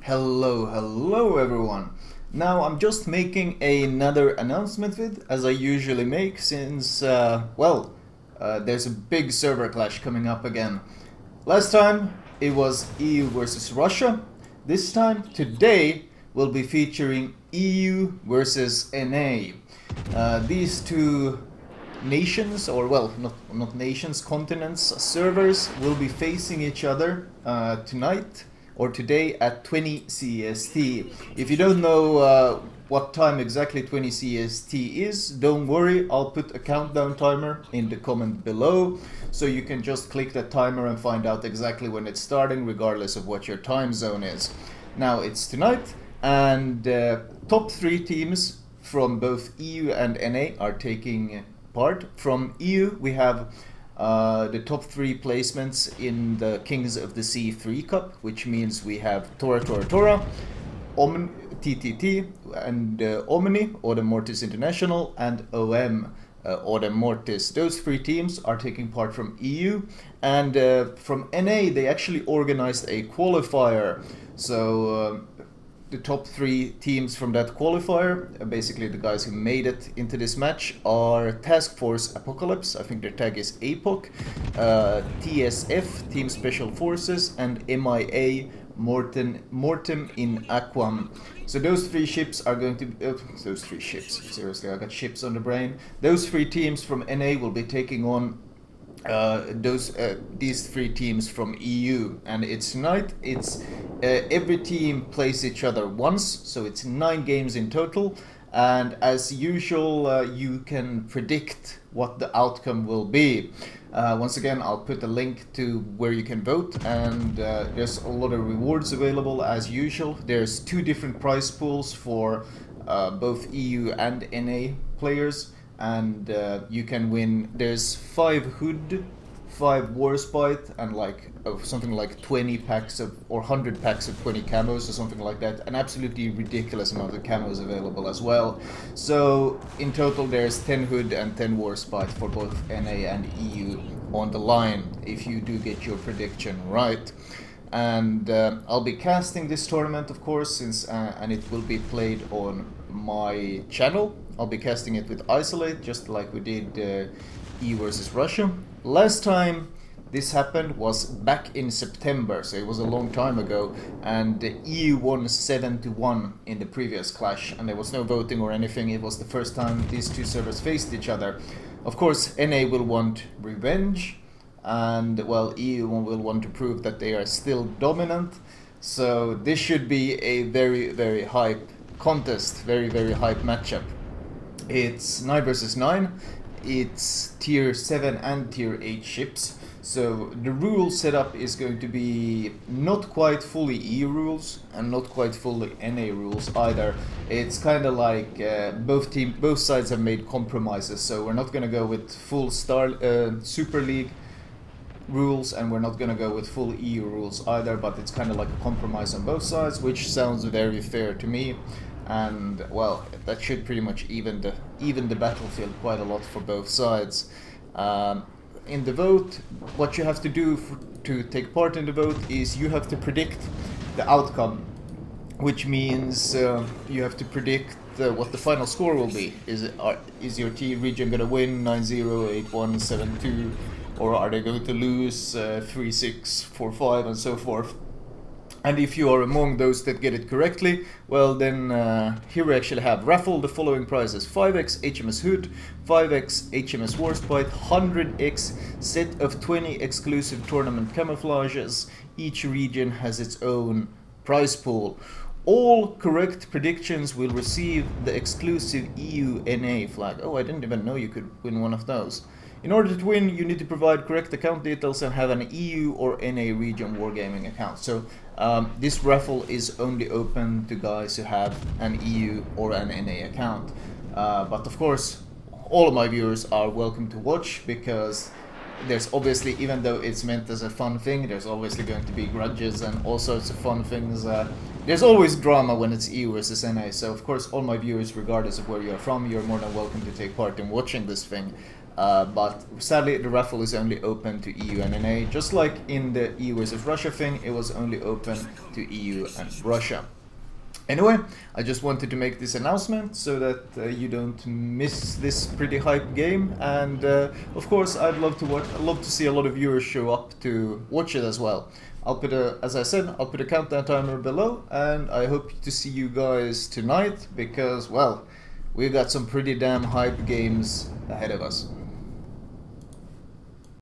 Hello everyone. Now I'm just making another announcement as I usually make since, there's a big server clash coming up again. Last time it was EU versus Russia. This time, today, we'll be featuring EU versus NA. These two nations, or well, not nations, continents, servers will be facing each other tonight or today at 20 CST. If you don't know what time exactly 20 CST is, don't worry, I'll put a countdown timer in the comment below, so you can just click that timer and find out exactly when it's starting, regardless of what your time zone is. Now it's tonight, and top 3 teams from both EU and NA are taking part. From EU we have the top 3 placements in the Kings of the Sea 3 Cup, which means we have Tora, TTT, and Omni, Order Mortis International, and OM, Order Mortis. Those 3 teams are taking part from EU, and from NA they actually organized a qualifier. So the top 3 teams from that qualifier, basically the guys who made it into this match, are Task Force Apocalypse, I think their tag is APOC, TSF, Team Special Forces, and MIA, Mortem in Aquam. So those 3 ships are going to be... those 3 ships, seriously, I got ships on the brain. Those 3 teams from NA will be taking on these 3 teams from EU, and it's tonight. It's every team plays each other once, so it's 9 games in total, and as usual you can predict what the outcome will be. Once again, I'll put a link to where you can vote, and there's a lot of rewards available as usual. There's 2 different prize pools for both EU and NA players, and you can win. There's 5 Hood, 5 Warspite, and something like 20 packs of, or 100 packs of 20 camos or something like that. An absolutely ridiculous amount of camos available as well. So in total there's 10 Hood and 10 Warspite for both NA and EU on the line, if you do get your prediction right. And I'll be casting this tournament, of course, and it will be played on my channel. I'll be casting it with Isolate, just like we did EU versus Russia. Last time this happened was back in September, so it was a long time ago, and the EU won 7-1 in the previous clash, and there was no voting or anything. It was the first time these 2 servers faced each other. Of course, NA will want revenge, and well, EU will want to prove that they are still dominant. So this should be a very hype contest, very hype matchup. It's 9 versus 9. It's tier 7 and tier 8 ships. So the rule setup is going to be not quite fully EU rules and not quite fully NA rules either. It's kind of like both sides have made compromises. So we're not going to go with full Super League rules, and we're not going to go with full EU rules either, but it's kind of like a compromise on both sides, which sounds very fair to me. And well, that should pretty much even the battlefield quite a lot for both sides. In the vote, what you have to do to take part in the vote is you have to predict the outcome, which means you have to predict what the final score will be. Is your team region going to win 9-0, 8-1, 7-2, or are they going to lose 3-6, 4-5, and so forth? And if you are among those that get it correctly, well then here we actually have raffle the following prizes: 5x HMS Hood, 5x HMS Warspite, 100x set of 20 exclusive tournament camouflages. Each region has its own prize pool. All correct predictions will receive the exclusive EU NA flag. Oh, I didn't even know you could win one of those. In order to win, you need to provide correct account details and have an EU or NA region wargaming account. So this raffle is only open to guys who have an EU or an NA account. But of course, all of my viewers are welcome to watch, because there's obviously, even though it's meant as a fun thing, there's obviously going to be grudges and all sorts of fun things. There's always drama when it's EU versus NA, so of course all my viewers, regardless of where you're from, you're more than welcome to take part in watching this thing. But sadly, the raffle is only open to EU and NA. Just like in the EU versus Russia thing, it was only open to EU and Russia. Anyway, I just wanted to make this announcement so that you don't miss this pretty hype game, and of course I'd love to see a lot of viewers show up to watch it as well. I'll put as I said, I'll put a countdown timer below, and I hope to see you guys tonight because, well, we've got some pretty damn hype games ahead of us.